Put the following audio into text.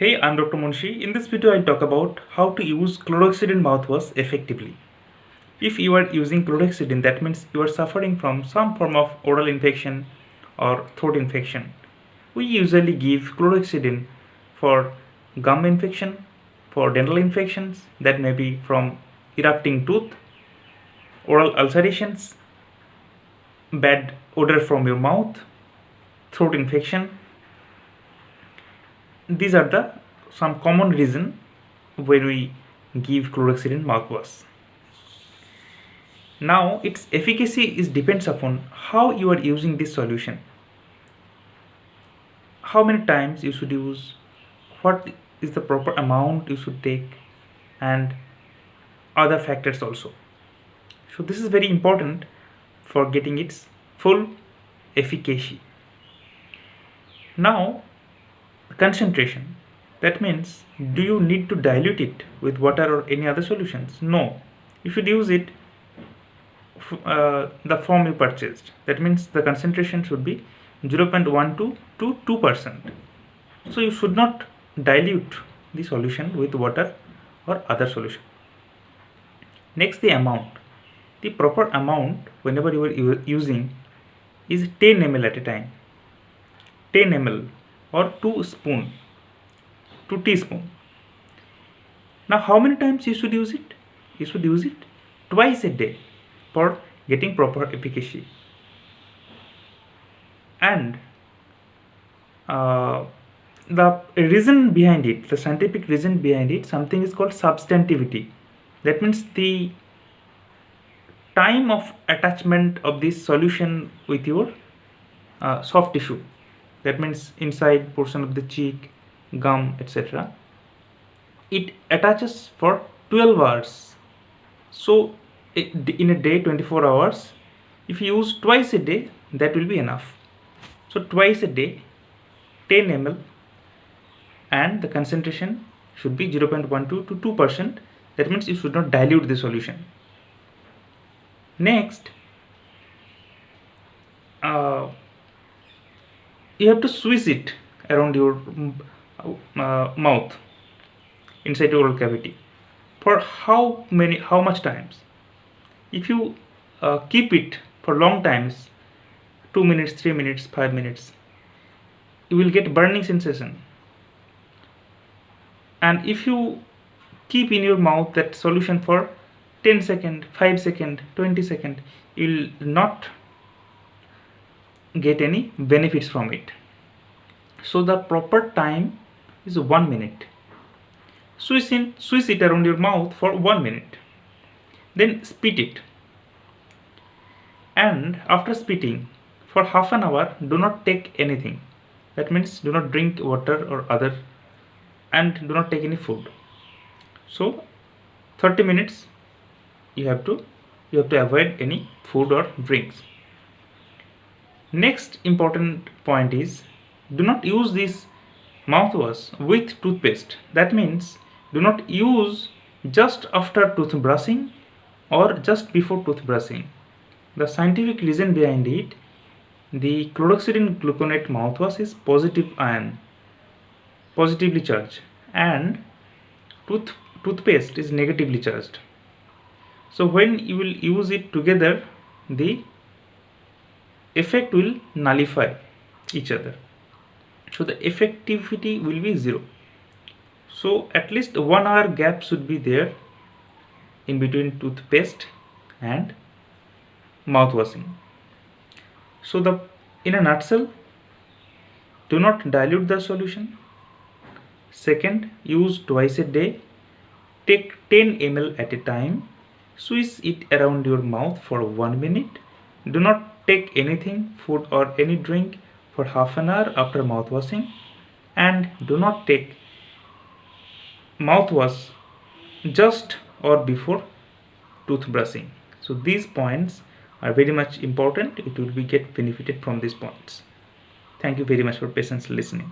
Hey, I'm Dr. Munshi. In this video, I'll talk about how to use chlorhexidine mouthwash effectively. If you are using chlorhexidine, that means you are suffering from some form of oral infection or throat infection. We usually give chlorhexidine for gum infection, for dental infections, that may be from erupting tooth, oral ulcerations, bad odor from your mouth, throat infection. These are the some common reason when we give chlorhexidine mouthwash. Now its efficacy depends upon how you are using this solution, how many times you should use, what is the proper amount you should take, and other factors also. So this is very important for getting its full efficacy. Now concentration, that means do you need to dilute it with water or any other solutions? No, you should use it the form you purchased. That means the concentration should be 0.12 to 2%. So you should not dilute the solution with water or other solution. Next, the amount. The proper amount whenever you are using is 10 ml at a time. 10 ml or 2 teaspoon. Now how many times you should use it? You should use it twice a day for getting proper efficacy. And the reason behind it, the scientific reason behind it, something is called substantivity. That means the time of attachment of this solution with your soft tissue. That means inside portion of the cheek, gum, etc. It attaches for 12 hours. So in a day, 24 hours, if you use twice a day, that will be enough. So twice a day, 10 ml, and the concentration should be 0.12 to 2%. That means you should not dilute the solution. Next, you have to swish it around your mouth, inside your oral cavity. For how much times? If you keep it for long times, 2 minutes, 3 minutes, 5 minutes, you will get burning sensation. And if you keep in your mouth that solution for 10 seconds, 5 seconds, 20 seconds, you will not get any benefits from it. So the proper time is 1 minute. Swish it around your mouth for 1 minute. Then spit it. And after spitting, for half an hour, do not take anything. That means do not drink water or other, and do not take any food. So 30 minutes you have to avoid any food or drinks. Next important point is, do not use this mouthwash with toothpaste. That means do not use just after toothbrushing or just before toothbrushing. The scientific reason behind it, the chlorhexidine gluconate mouthwash is positively charged, and toothpaste is negatively charged. So when you will use it together, the effect will nullify each other. So the effectivity will be 0. So at least 1 hour gap should be there in between toothpaste and mouthwashing. So in a nutshell, do not dilute the solution. Second, use twice a day. Take 10 ml at a time. Swish it around your mouth for 1 minute. Do not take anything, food or any drink, for half an hour after mouthwashing. And do not take mouthwash just or before toothbrushing. So these points are very much important. It will be get benefited from these points. Thank you very much for patiently listening.